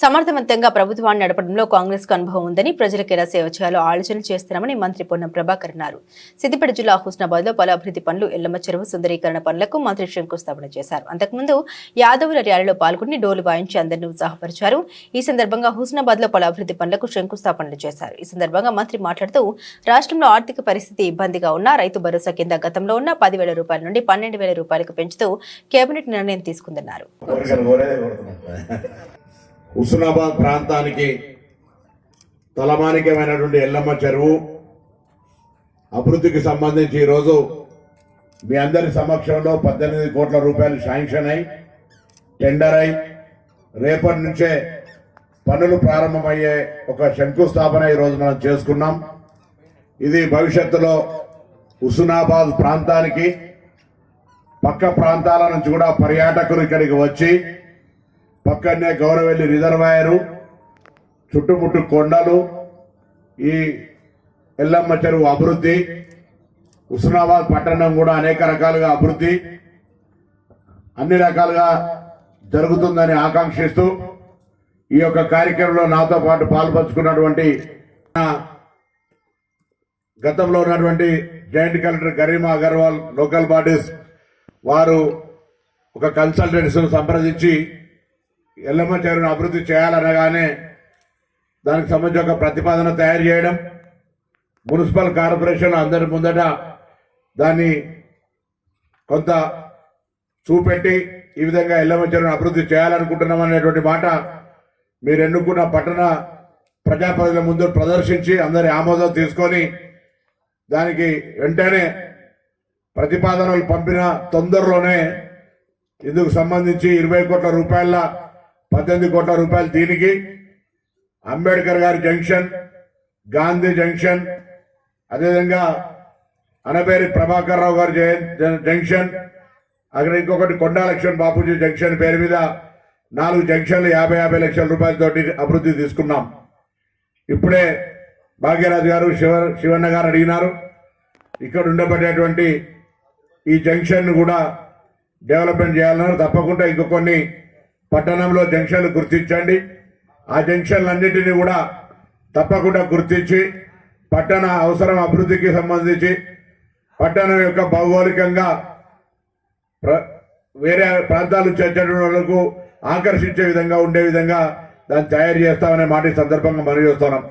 సమర్థవంతంగా ప్రభుత్వాన్ని నడపడంలో కాంగ్రెస్ కు అనుభవం ఉందని ప్రజలకు ఎలా సేవ చేయాలో ఆలోచన చేస్తున్నామని మంత్రి పొన్నం ప్రభాకర్ అన్నారు. సిద్దిపేట జిల్లా హుస్నాబాద్ లో పలు అభివృద్ధి పనులు, ఎల్లమ్మ చెరువు సుందరీకరణ పనులకు మంత్రి శంకుస్థాపన చేశారు. అంతకుముందు యాదవుల ర్యాలీలో పాల్గొని డోలు వాయించి అందరినీ ఉత్సాహపరిచారు. ఈ సందర్భంగా హుస్నాబాద్ లో పలు అభివృద్ధి పనులకు శంకుస్థాపనలు చేశారు. ఈ సందర్భంగా మంత్రి మాట్లాడుతూ రాష్ట్రంలో ఆర్థిక పరిస్థితి ఇబ్బందిగా ఉన్న రైతు భరోసా కింద గతంలో ఉన్న 10,000 రూపాయల నుండి 12,000 రూపాయలకు పెంచుతూ కేబినెట్ నిర్ణయం తీసుకుందన్నారు. హుస్నాబాద్ ప్రాంతానికి తలమానికమైనటువంటి ఎల్లమ్మ చెరువు అభివృద్ధికి సంబంధించి ఈరోజు మీ అందరి సమక్షంలో 18 కోట్ల రూపాయలు శాంక్షన్ అయి టెండర్ అయి రేపటి నుంచే పనులు ప్రారంభమయ్యే ఒక శంకుస్థాపన ఈరోజు మనం చేసుకున్నాం. ఇది భవిష్యత్తులో హుస్నాబాద్ ప్రాంతానికి పక్క ప్రాంతాల నుంచి కూడా పర్యాటకులు ఇక్కడికి వచ్చి పక్కనే గౌరవెల్లి రిజర్వాయరు, చుట్టుముట్టు కొండలు, ఈ ఎల్లమ్మ చెరువు అభివృద్ధి, హుస్నాబాద్ పట్టణం కూడా అనేక రకాలుగా అభివృద్ధి అన్ని రకాలుగా జరుగుతుందని ఆకాంక్షిస్తూ ఈ యొక్క కార్యక్రమంలో నాతో పాటు పాల్పంచుకున్నటువంటి గతంలో ఉన్నటువంటి joint collector Garima Agarwal, local bodies వారు ఒక కన్సల్టెంట్స్ సంప్రదించి ఎల్లమ్మ చెరువును అభివృద్ధి చేయాలనగానే దానికి సంబంధించి ఒక ప్రతిపాదన తయారు చేయడం, మున్సిపల్ కార్పొరేషన్ అందరి ముందట దాన్ని కొంత చూపెట్టి ఈ విధంగా ఎల్లమ్మ చెరువును అభివృద్ధి చేయాలనుకుంటున్నాం అనేటువంటి మాట మీరు ఎన్నుకున్న పట్టణ ప్రజాప్రతినిధుల ముందు ప్రదర్శించి అందరి ఆమోదం తీసుకొని దానికి వెంటనే ప్రతిపాదనలు పంపిన తొందరలోనే ఇందుకు సంబంధించి 20 కోట్ల రూపాయల 18 కోట్ల రూపాయలు దీనికి అంబేద్కర్ గారి జంక్షన్, గాంధీ జంక్షన్, అదేవిధంగా అనబేరి ప్రభాకర్ రావు గారి జంక్షన్, అక్కడ ఇంకొకటి కొండా లక్ష్మణ్ బాపూజీ జంక్షన్ పేరు మీద 4 జంక్షన్లు 50 లక్షల రూపాయలతోటి అభివృద్ధి తీసుకున్నాం. ఇప్పుడే భాగ్యరాజు గారు శివన్న గారు అడిగినారు. ఇక్కడ ఉండబడేటువంటి ఈ జంక్షన్ కూడా డెవలప్మెంట్ చేయాలన్నారు. తప్పకుండా ఇంకో కొన్ని పట్టణంలో జంక్షన్లు గుర్తించండి. ఆ జంక్షన్లన్నింటినీ కూడా తప్పకుండా గుర్తించి పట్టణ అవసరం అభివృద్ధికి సంబంధించి పట్టణం యొక్క భౌగోళికంగా వేరే ప్రాంతాలు వచ్చేటువంటి వాళ్లకు ఆకర్షించే విధంగా ఉండే విధంగా దాన్ని తయారు చేస్తామనే మాట ఈ సందర్భంగా మనవి చేస్తున్నాం.